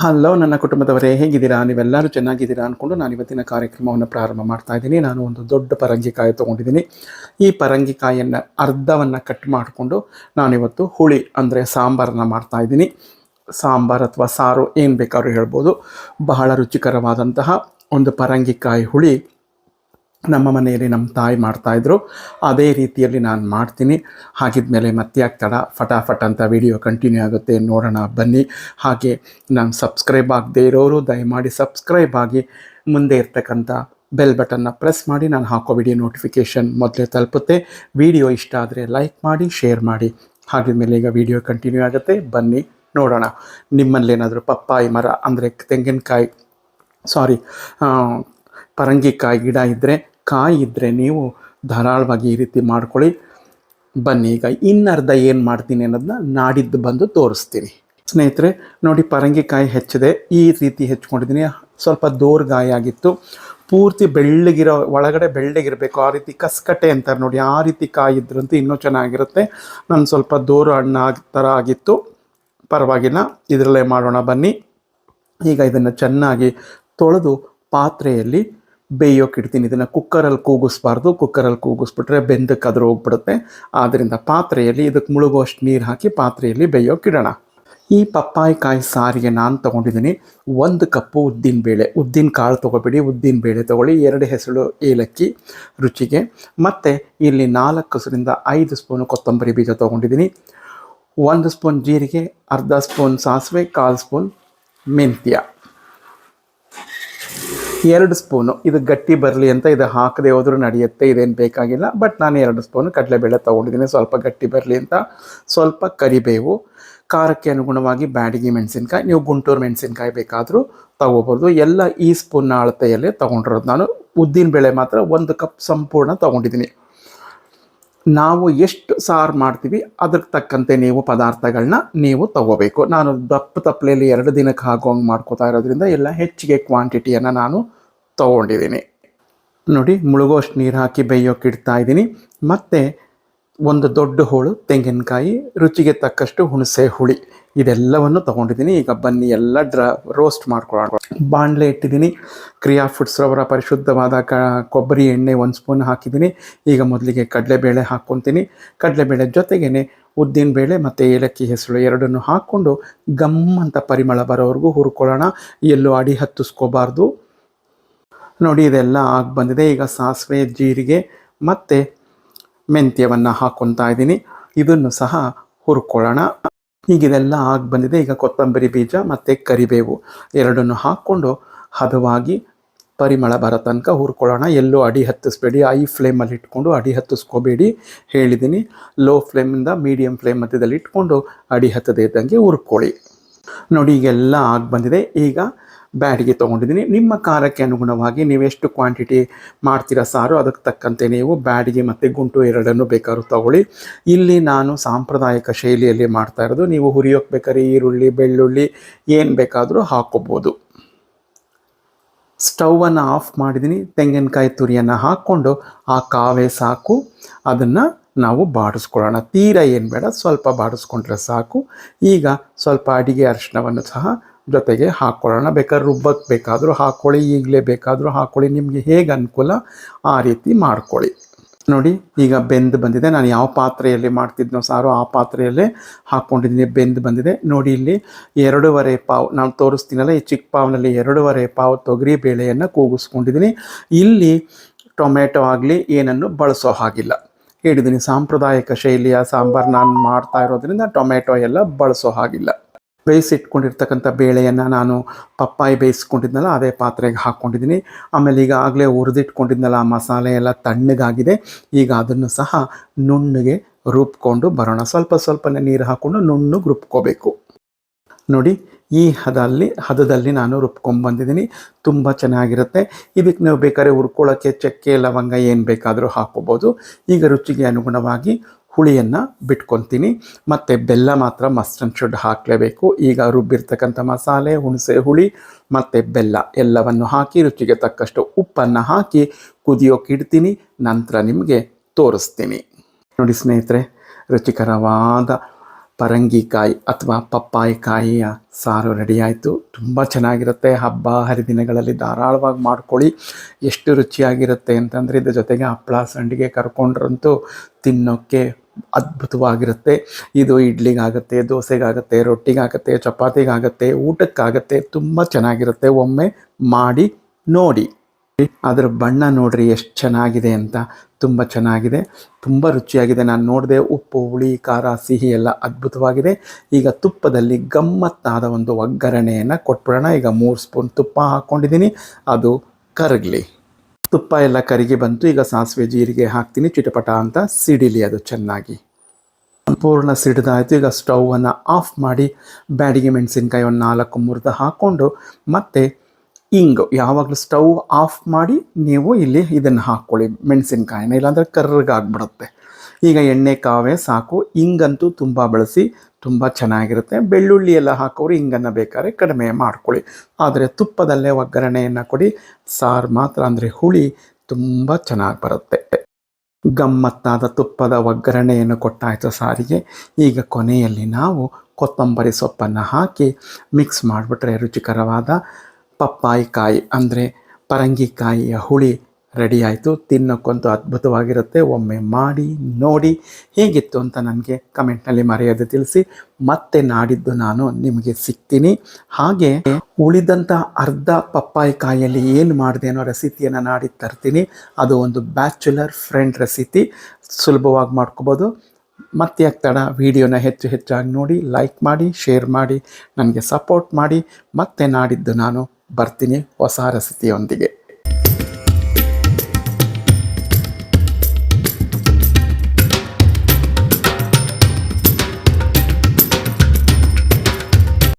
Hello ನನ್ನ ಕುಟುಂಬದವರೇ, ಹೇಗಿದ್ದೀರಾ? ನೀವೆಲ್ಲರೂ ಚೆನ್ನಾಗಿದ್ದೀರಾ ಅಂದ್ಕೊಂಡು ನಾನು ಇವತ್ತಿನ ಕಾರ್ಯಕ್ರಮವನ್ನು ಪ್ರಾರಂಭ ಮಾಡ್ತಾ ಇದ್ದೀನಿ. ನಾನು ಒಂದು ದೊಡ್ಡ ಪರಂಗಿಕಾಯಿ ತೊಗೊಂಡಿದ್ದೀನಿ. ಈ ಪರಂಗಿಕಾಯಿಯನ್ನು ಅರ್ಧವನ್ನು ಕಟ್ ಮಾಡಿಕೊಂಡು ನಾನಿವತ್ತು ಹುಳಿ ಅಂದರೆ ಸಾಂಬಾರನ್ನ ಮಾಡ್ತಾಯಿದ್ದೀನಿ. ಸಾಂಬಾರು ಅಥವಾ ಸಾರು ಏನು ಬೇಕಾದ್ರೂ ಹೇಳ್ಬೋದು. ಬಹಳ ರುಚಿಕರವಾದಂತಹ ಒಂದು ಪರಂಗಿಕಾಯಿ ಹುಳಿ ನಮ್ಮ ಮನೆಯಲ್ಲಿ ನಮ್ಮ ತಾಯಿ ಮಾಡ್ತಾಯಿದ್ರು. ಅದೇ ರೀತಿಯಲ್ಲಿ ನಾನು ಮಾಡ್ತೀನಿ. ಹಾಗಿದ್ಮೇಲೆ ಮತ್ತೆ ತಡ ಫಟಾಫಟ್ ಅಂತ ವಿಡಿಯೋ ಕಂಟಿನ್ಯೂ ಆಗುತ್ತೆ, ನೋಡೋಣ ಬನ್ನಿ. ಹಾಗೆ ನಾನು ಸಬ್ಸ್ಕ್ರೈಬ್ ಆಗದೇ ಇರೋರು ದಯಮಾಡಿ ಸಬ್ಸ್ಕ್ರೈಬ್ ಆಗಿ ಮುಂದೆ ಇರ್ತಕ್ಕಂಥ ಬೆಲ್ ಬಟನ್ನ ಪ್ರೆಸ್ ಮಾಡಿ. ನಾನು ಹಾಕೋ ವಿಡಿಯೋ ನೋಟಿಫಿಕೇಷನ್ ಮೊದಲೇ ತಲುಪುತ್ತೆ. ವಿಡಿಯೋ ಇಷ್ಟ ಆದರೆ ಲೈಕ್ ಮಾಡಿ, ಶೇರ್ ಮಾಡಿ. ಹಾಗಿದ್ಮೇಲೆ ಈಗ ವಿಡಿಯೋ ಕಂಟಿನ್ಯೂ ಆಗುತ್ತೆ, ಬನ್ನಿ ನೋಡೋಣ. ನಿಮ್ಮಲ್ಲೇನಾದರೂ ಪಪ್ಪಾಯಿ ಮರ ಅಂದರೆ ತೆಂಗಿನಕಾಯಿ ಪರಂಗಿಕಾಯಿ ಗಿಡ ಇದ್ದರೆ, ಕಾಯಿ ಇದ್ದರೆ ನೀವು ಧಾರಾಳವಾಗಿ ಈ ರೀತಿ ಮಾಡ್ಕೊಳ್ಳಿ. ಬನ್ನಿ ಈಗ ಇನ್ನರ್ಧ ಏನು ಮಾಡ್ತೀನಿ ಅನ್ನೋದನ್ನ ನಾಡಿದ್ದು ಬಂದು ತೋರಿಸ್ತೀನಿ. ಸ್ನೇಹಿತರೆ ನೋಡಿ, ಪರಂಗಿಕಾಯಿ ಹೆಚ್ಚಿದೆ, ಈ ರೀತಿ ಹೆಚ್ಕೊಂಡಿದ್ದೀನಿ. ಸ್ವಲ್ಪ ದೋರ್ಗಾಯಿ ಆಗಿತ್ತು, ಪೂರ್ತಿ ಬೆಳ್ಳಗಿರೋ ಒಳಗಡೆ ಬೆಳ್ಳಗಿರಬೇಕು, ಆ ರೀತಿ ಕಸ್ಕಟ್ಟೆ ಅಂತಾರೆ ನೋಡಿ, ಆ ರೀತಿ ಕಾಯಿ ಇದ್ರಂತೂ ಇನ್ನೂ ಚೆನ್ನಾಗಿರುತ್ತೆ. ನಾನು ಸ್ವಲ್ಪ ದೋರು ಹಣ್ಣು ಥರ ಆಗಿತ್ತು, ಪರವಾಗಿಲ್ಲ, ಇದರಲ್ಲೇ ಮಾಡೋಣ ಬನ್ನಿ. ಈಗ ಇದನ್ನು ಚೆನ್ನಾಗಿ ತೊಳೆದು ಪಾತ್ರೆಯಲ್ಲಿ ಬೇಯೋಕೆ ಇಡ್ತೀನಿ. ಇದನ್ನು ಕುಕ್ಕರಲ್ಲಿ ಕೂಗಿಸ್ಬಾರ್ದು, ಕುಕ್ಕರಲ್ಲಿ ಕೂಗಿಸ್ಬಿಟ್ರೆ ಬೆಂದಕ್ಕೆ ಅದ್ರ ಹೋಗ್ಬಿಡುತ್ತೆ. ಆದ್ದರಿಂದ ಪಾತ್ರೆಯಲ್ಲಿ ಇದಕ್ಕೆ ಮುಳುಗುವಷ್ಟು ನೀರು ಹಾಕಿ ಪಾತ್ರೆಯಲ್ಲಿ ಬೇಯೋಕೆ ಇಡೋಣ. ಈ ಪಪ್ಪಾಯಿ ಕಾಯಿ ಸಾರಿಗೆ ನಾನು ತೊಗೊಂಡಿದ್ದೀನಿ 1 ಕಪ್ಪು ಉದ್ದಿನಬೇಳೆ. ಉದ್ದಿನ ಕಾಳು ತೊಗೊಬೇಡಿ, ಉದ್ದಿನಬೇಳೆ ತೊಗೊಳ್ಳಿ. 2 ಹೆಸರು ಏಲಕ್ಕಿ ರುಚಿಗೆ, ಮತ್ತು ಇಲ್ಲಿ 4 5 ಸ್ಪೂನು ಕೊತ್ತಂಬರಿ ಬೀಜ ತೊಗೊಂಡಿದ್ದೀನಿ. 1 ಸ್ಪೂನ್ ಜೀರಿಗೆ, ಅರ್ಧ ಸ್ಪೂನ್ ಸಾಸಿವೆ, 1/4 ಸ್ಪೂನ್ ಮೆಂತ್ಯ, 2 ಸ್ಪೂನು ಇದು ಗಟ್ಟಿ ಬರಲಿ ಅಂತ ಇದು ಹಾಕದೆ ಹೋದರೂ ನಡೆಯುತ್ತೆ, ಇದೇನು ಬೇಕಾಗಿಲ್ಲ. ಬಟ್ ನಾನು 2 ಸ್ಪೂನು ಕಡಲೆಬೇಳೆ ತೊಗೊಂಡಿದ್ದೀನಿ ಸ್ವಲ್ಪ ಗಟ್ಟಿ ಬರಲಿ ಅಂತ. ಸ್ವಲ್ಪ ಕರಿಬೇವು, ಖಾರಕ್ಕೆ ಅನುಗುಣವಾಗಿ ಬ್ಯಾಡಗಿ ಮೆಣಸಿನ್ಕಾಯಿ, ನೀವು ಗುಂಟೂರು ಮೆಣಸಿನ್ಕಾಯಿ ಬೇಕಾದರೂ ತೊಗೋಬೋದು. ಎಲ್ಲ ಈ ಸ್ಪೂನ್ನ ಅಳತೆಯಲ್ಲೇ ತೊಗೊಂಡಿರೋದು. ನಾನು ಉದ್ದಿನಬೇಳೆ ಮಾತ್ರ 1 ಕಪ್ ಸಂಪೂರ್ಣ ತೊಗೊಂಡಿದ್ದೀನಿ. ನಾವು ಎಷ್ಟು ಸಾರು ಮಾಡ್ತೀವಿ ಅದಕ್ಕೆ ತಕ್ಕಂತೆ ನೀವು ಪದಾರ್ಥಗಳನ್ನ ನೀವು ತೊಗೋಬೇಕು. ನಾನು ತಪ್ಪಲೆಯಲ್ಲಿ 2 ದಿನಕ್ಕೆ ಆಗೋಂಗೆ ಮಾಡ್ಕೋತಾ ಇರೋದ್ರಿಂದ ಎಲ್ಲ ಹೆಚ್ಚಿಗೆ ಕ್ವಾಂಟಿಟಿಯನ್ನು ನಾನು ತೊಗೊಂಡಿದ್ದೀನಿ. ನೋಡಿ, ಮುಳುಗೋಷ್ಟು ನೀರು ಹಾಕಿ ಬೇಯೋಕೆ ಇಡ್ತಾ ಇದ್ದೀನಿ. ಮತ್ತು 1 ದೊಡ್ಡ ಹೋಳು ತೆಂಗಿನಕಾಯಿ, ರುಚಿಗೆ ತಕ್ಕಷ್ಟು ಹುಣಸೆ ಹುಳಿ, ಇದೆಲ್ಲವನ್ನು ತೊಗೊಂಡಿದ್ದೀನಿ. ಈಗ ಬನ್ನಿ ಎಲ್ಲ ರೋಸ್ಟ್ ಮಾಡ್ಕೊಳ್ಳೋಣ. ಬಾಣಲೆ ಇಟ್ಟಿದ್ದೀನಿ. ಕ್ರಿಯಾ ಫುಡ್ಸ್ ರವರ ಪರಿಶುದ್ಧವಾದ ಕೊಬ್ಬರಿ ಎಣ್ಣೆ 1 ಸ್ಪೂನ್ ಹಾಕಿದ್ದೀನಿ. ಈಗ ಮೊದಲಿಗೆ ಕಡಲೆಬೇಳೆ ಹಾಕ್ಕೊತೀನಿ. ಕಡಲೆಬೇಳೆ ಜೊತೆಗೇ ಉದ್ದಿನಬೇಳೆ ಮತ್ತು ಏಲಕ್ಕಿ ಹೆಸರು ಎರಡನ್ನು ಹಾಕ್ಕೊಂಡು ಗಮ್ ಅಂತ ಪರಿಮಳ ಬರೋವರೆಗೂ ಹುರ್ಕೊಳ್ಳೋಣ. ಎಲ್ಲೂ ಅಡಿ ಹತ್ತಿಸ್ಕೋಬಾರ್ದು. ನೋಡಿ, ಇದೆಲ್ಲ ಆಗಿ ಬಂದಿದೆ. ಈಗ ಸಾಸಿವೆ, ಜೀರಿಗೆ ಮತ್ತು ಮೆಂತ್ಯವನ್ನು ಹಾಕ್ಕೊತಾ ಇದ್ದೀನಿ. ಇದನ್ನು ಸಹ ಹುರ್ಕೊಳ್ಳೋಣ. ಈಗ ಇದೆಲ್ಲ ಆಗಿ ಬಂದಿದೆ. ಈಗ ಕೊತ್ತಂಬರಿ ಬೀಜ ಮತ್ತು ಕರಿಬೇವು ಎರಡನ್ನು ಹಾಕ್ಕೊಂಡು ಹದವಾಗಿ ಪರಿಮಳ ಬರೋ ತನಕ ಹುರ್ಕೊಳ್ಳೋಣ. ಎಲ್ಲೂ ಅಡಿ ಹತ್ತಿಸ್ಬೇಡಿ, ಐ ಫ್ಲೇಮಲ್ಲಿ ಇಟ್ಕೊಂಡು ಅಡಿ ಹತ್ತಿಸ್ಕೋಬೇಡಿ ಹೇಳಿದ್ದೀನಿ. ಲೋ ಫ್ಲೇಮಿಂದ ಮೀಡಿಯಮ್ ಫ್ಲೇಮ್ ಮಧ್ಯದಲ್ಲಿ ಇಟ್ಕೊಂಡು ಅಡಿ ಹತ್ತದೇ ಇದ್ದಂಗೆ ಹುರ್ಕೊಳ್ಳಿ. ನೋಡಿ, ಈಗೆಲ್ಲ ಆಗಿ ಬಂದಿದೆ. ಈಗ ಬ್ಯಾಡಿಗೆ ತೊಗೊಂಡಿದ್ದೀನಿ. ನಿಮ್ಮ ಖಾರಕ್ಕೆ ಅನುಗುಣವಾಗಿ ನೀವೆಷ್ಟು ಕ್ವಾಂಟಿಟಿ ಮಾಡ್ತೀರಾ ಸಾರು ಅದಕ್ಕೆ ತಕ್ಕಂತೆ ನೀವು ಬ್ಯಾಡಿಗೆ ಮತ್ತು ಗುಂಟು ಎರಡನ್ನು ಬೇಕಾದ್ರೂ ತೊಗೊಳ್ಳಿ. ಇಲ್ಲಿ ನಾನು ಸಾಂಪ್ರದಾಯಿಕ ಶೈಲಿಯಲ್ಲಿ ಮಾಡ್ತಾ ಇರೋದು. ನೀವು ಹುರಿಯೋಕೆ ಬೇಕಾದ್ರೆ ಈರುಳ್ಳಿ, ಬೆಳ್ಳುಳ್ಳಿ ಏನು ಬೇಕಾದರೂ ಹಾಕ್ಕೋಬೋದು. ಸ್ಟವನ್ನು ಆಫ್ ಮಾಡಿದ್ದೀನಿ. ತೆಂಗಿನಕಾಯಿ ತುರಿಯನ್ನು ಹಾಕ್ಕೊಂಡು ಆ ಕಾವೇ ಸಾಕು, ಅದನ್ನು ನಾವು ಬಾಡಿಸ್ಕೊಳ್ಳೋಣ. ತೀರ ಏನು ಬೇಡ, ಸ್ವಲ್ಪ ಬಾಡಿಸ್ಕೊಂಡ್ರೆ ಸಾಕು. ಈಗ ಸ್ವಲ್ಪ ಅಡಿಗೆ ಅರಿಶಿಣವನ್ನು ಸಹ ಜೊತೆಗೆ ಹಾಕ್ಕೊಳ್ಳೋಣ. ಬೇಕಾದ್ರೆ ರುಬ್ಬಕ್ಕೆ ಬೇಕಾದರೂ ಹಾಕ್ಕೊಳ್ಳಿ, ಈಗಲೇ ಬೇಕಾದರೂ ಹಾಕ್ಕೊಳ್ಳಿ, ನಿಮಗೆ ಹೇಗೆ ಅನುಕೂಲ ಆ ರೀತಿ ಮಾಡ್ಕೊಳ್ಳಿ. ನೋಡಿ, ಈಗ ಬೆಂದು ಬಂದಿದೆ. ನಾನು ಯಾವ ಪಾತ್ರೆಯಲ್ಲಿ ಮಾಡ್ತಿದ್ನೋ ಸಾರು ಆ ಪಾತ್ರೆಯಲ್ಲೇ ಹಾಕ್ಕೊಂಡಿದ್ದೀನಿ. ಬೆಂದು ಬಂದಿದೆ. ನೋಡಿ, ಇಲ್ಲಿ 2.5 ಪಾವು ನಾನು ತೋರಿಸ್ತೀನಲ್ಲ, ಈ ಚಿಕ್ಕ ಪಾವ್ನಲ್ಲಿ 2.5 ಪಾವು ತೊಗರಿ ಬೇಳೆಯನ್ನು ಕೂಗಿಸ್ಕೊಂಡಿದ್ದೀನಿ. ಇಲ್ಲಿ ಟೊಮೆಟೊ ಆಗಲಿ ಏನನ್ನು ಬಳಸೋ ಹಾಗಿಲ್ಲ ಹೇಳಿದ್ದೀನಿ. ಸಾಂಪ್ರದಾಯಿಕ ಶೈಲಿಯ ಸಾಂಬಾರು ನಾನು ಮಾಡ್ತಾ ಇರೋದ್ರಿಂದ ಟೊಮೆಟೊ ಎಲ್ಲ ಬಳಸೋ ಹಾಗಿಲ್ಲ. ಬೇಯಿಸಿಟ್ಕೊಂಡಿರ್ತಕ್ಕಂಥ ಬೇಳೆಯನ್ನು ನಾನು ಪಪ್ಪಾಯಿ ಬೇಯಿಸ್ಕೊಂಡಿದ್ನಲ್ಲ ಅದೇ ಪಾತ್ರೆಗೆ ಹಾಕ್ಕೊಂಡಿದ್ದೀನಿ. ಆಮೇಲೆ ಈಗ ಆಗಲೇ ಹುರಿದಿಟ್ಕೊಂಡಿದ್ನಲ್ಲ ಆ ಮಸಾಲೆ ಎಲ್ಲ ತಣ್ಣಗಾಗಿದೆ. ಈಗ ಅದನ್ನು ಸಹ ನುಣ್ಣಗೆ ರುಬ್ಕೊಂಡು ಬರೋಣ. ಸ್ವಲ್ಪನೇ ನೀರು ಹಾಕ್ಕೊಂಡು ನುಣ್ಣಗೆ ರುಬ್ಕೋಬೇಕು. ನೋಡಿ, ಈ ಹದದಲ್ಲಿ ನಾನು ರುಬ್ಕೊಂಡ್ಬಂದಿದ್ದೀನಿ. ತುಂಬ ಚೆನ್ನಾಗಿರುತ್ತೆ. ಇದಕ್ಕೆ ನೀವು ಬೇಕಾದ್ರೆ ಹುರ್ಕೊಳ್ಳೋಕ್ಕೆ ಚಕ್ಕೆ, ಲವಂಗ ಏನು ಬೇಕಾದರೂ ಹಾಕ್ಕೋಬೋದು. ಈಗ ರುಚಿಗೆ ಅನುಗುಣವಾಗಿ ಹುಳಿಯನ್ನು ಬಿಟ್ಕೊತೀನಿ. ಮತ್ತು ಬೆಲ್ಲ ಮಾತ್ರ ಮಸ್ಟ್ ಆ್ಯಂಡ್ ಶುಡ್ ಹಾಕಲೇಬೇಕು. ಈಗ ರುಬ್ಬಿರ್ತಕ್ಕಂಥ ಮಸಾಲೆ, ಹುಣಸೆ ಹುಳಿ ಮತ್ತು ಬೆಲ್ಲ ಎಲ್ಲವನ್ನು ಹಾಕಿ ರುಚಿಗೆ ತಕ್ಕಷ್ಟು ಉಪ್ಪನ್ನು ಹಾಕಿ ಕುದಿಯೋಕೆ ಇಡ್ತೀನಿ. ನಂತರ ನಿಮಗೆ ತೋರಿಸ್ತೀನಿ. ನೋಡಿ ಸ್ನೇಹಿತರೆ, ರುಚಿಕರವಾದ ಪರಂಗಿಕಾಯಿ ಅಥವಾ ಪಪ್ಪಾಯಿಕಾಯಿಯ ಸಾರು ರೆಡಿಯಾಯಿತು. ತುಂಬ ಚೆನ್ನಾಗಿರುತ್ತೆ. ಹಬ್ಬ ಹರಿದಿನಗಳಲ್ಲಿ ಧಾರಾಳವಾಗಿ ಮಾಡ್ಕೊಳ್ಳಿ. ಎಷ್ಟು ರುಚಿಯಾಗಿರುತ್ತೆ ಅಂತಂದರೆ ಇದ್ರ ಜೊತೆಗೆ ಹಪ್ಪಳ ಸಂಡಿಗೆ ಕರ್ಕೊಂಡ್ರಂತೂ ತಿನ್ನೋಕ್ಕೆ ಅದ್ಭುತವಾಗಿರುತ್ತೆ. ಇದು ಇಡ್ಲಿಗಾಗುತ್ತೆ, ದೋಸೆಗಾಗುತ್ತೆ, ರೊಟ್ಟಿಗಾಗುತ್ತೆ, ಚಪಾತಿಗಾಗುತ್ತೆ, ಊಟಕ್ಕಾಗುತ್ತೆ. ತುಂಬ ಚೆನ್ನಾಗಿರುತ್ತೆ. ಒಮ್ಮೆ ಮಾಡಿ ನೋಡಿ. ಅದರ ಬಣ್ಣ ನೋಡ್ರಿ ಎಷ್ಟು ಚೆನ್ನಾಗಿದೆ ಅಂತ. ತುಂಬ ಚೆನ್ನಾಗಿದೆ, ತುಂಬ ರುಚಿಯಾಗಿದೆ. ನಾನು ನೋಡಿದೆ, ಉಪ್ಪು ಹುಳಿ ಖಾರ ಸಿಹಿ ಎಲ್ಲ ಅದ್ಭುತವಾಗಿದೆ. ಈಗ ತುಪ್ಪದಲ್ಲಿ ಗಮ್ಮತ್ತಾದ ಒಂದು ಒಗ್ಗರಣೆಯನ್ನು ಕೊಟ್ಬಿಡೋಣ. ಈಗ 3 ಸ್ಪೂನ್ ತುಪ್ಪ ಹಾಕ್ಕೊಂಡಿದ್ದೀನಿ, ಅದು ಕರಗಲಿ. ತುಪ್ಪ ಎಲ್ಲ ಕರಗಿ ಬಂತು. ಈಗ ಸಾಸಿವೆ ಜೀರಿಗೆ ಹಾಕ್ತೀನಿ, ಚಿಟಪಟ ಅಂತ ಸಿಡಿಲಿ ಅದು ಚೆನ್ನಾಗಿ. ಸಂಪೂರ್ಣ ಸಿಡಿದಾಯಿತು. ಈಗ ಸ್ಟೌವನ್ನು ಆಫ್ ಮಾಡಿ ಬ್ಯಾಡಿಗೆ ಮೆಣಸಿನ್ಕಾಯಿ ಒಂದು 4 ಮುರಿದು ಹಾಕ್ಕೊಂಡು ಮತ್ತೆ ಇಂಗು, ಯಾವಾಗಲೂ ಸ್ಟವ್ ಆಫ್ ಮಾಡಿ ನೀವು ಇಲ್ಲಿ ಇದನ್ನು ಹಾಕ್ಕೊಳ್ಳಿ ಮೆಣಸಿನ್ಕಾಯಿನ, ಇಲ್ಲಾಂದರೆ ಕರ್ರಗಾಗ್ಬಿಡುತ್ತೆ. ಈಗ ಎಣ್ಣೆ ಕಾವೇ ಸಾಕು. ಇಂಗಂತೂ ತುಂಬ ಬಳಸಿ, ತುಂಬ ಚೆನ್ನಾಗಿರುತ್ತೆ. ಬೆಳ್ಳುಳ್ಳಿ ಎಲ್ಲ ಹಾಕೋರು ಇಂಗನ್ನು ಬೇಕಾದ್ರೆ ಕಡಿಮೆ ಮಾಡ್ಕೊಳ್ಳಿ. ಆದರೆ ತುಪ್ಪದಲ್ಲೇ ಒಗ್ಗರಣೆಯನ್ನು ಕೊಡಿ. ಸಾರು ಮಾತ್ರ ಅಂದರೆ ಹುಳಿ ತುಂಬ ಚೆನ್ನಾಗಿ ಬರುತ್ತೆ. ಗಮ್ಮತ್ತಾದ ತುಪ್ಪದ ಒಗ್ಗರಣೆಯನ್ನು ಕೊಟ್ಟಾಯಿತು ಸಾರಿಗೆ. ಈಗ ಕೊನೆಯಲ್ಲಿ ನಾವು ಕೊತ್ತಂಬರಿ ಸೊಪ್ಪನ್ನು ಹಾಕಿ ಮಿಕ್ಸ್ ಮಾಡಿಬಿಟ್ರೆ ರುಚಿಕರವಾದ ಪಪ್ಪಾಯಿಕಾಯಿ ಅಂದರೆ ಪರಂಗಿಕಾಯಿಯ ಹುಳಿ ರೆಡಿಯಾಯಿತು. ತಿನ್ನೋಕ್ಕಂತೂ ಅದ್ಭುತವಾಗಿರುತ್ತೆ. ಒಮ್ಮೆ ಮಾಡಿ ನೋಡಿ. ಹೇಗಿತ್ತು ಅಂತ ನನಗೆ ಕಮೆಂಟ್ನಲ್ಲಿ ಮರೆಯದೆ ತಿಳಿಸಿ. ಮತ್ತೆ ನಾಡಿದ್ದು ನಾನು ನಿಮಗೆ ಸಿಗ್ತೀನಿ. ಹಾಗೆ ಉಳಿದಂಥ ಅರ್ಧ ಪಪ್ಪಾಯಿಕಾಯಲ್ಲಿ ಏನು ಮಾಡಿದೆ ಅನ್ನೋ ರೆಸಿಪಿಯನ್ನು ನಾಡಿದ್ದು ತರ್ತೀನಿ. ಅದು ಒಂದು ಬ್ಯಾಚುಲರ್ ಫ್ರೆಂಡ್ ರೆಸಿಪಿ, ಸುಲಭವಾಗಿ ಮಾಡ್ಕೋಬೋದು. ಮತ್ತೆ ಯಾಕೆ ತಡ, ವಿಡಿಯೋನ ಹೆಚ್ಚಾಗಿ ನೋಡಿ, ಲೈಕ್ ಮಾಡಿ, ಶೇರ್ ಮಾಡಿ, ನನಗೆ ಸಪೋರ್ಟ್ ಮಾಡಿ. ಮತ್ತೆ ನಾಡಿದ್ದು ನಾನು ಬರ್ತೀನಿ ಹೊಸ ರೆಸಿಪಿಯೊಂದಿಗೆ.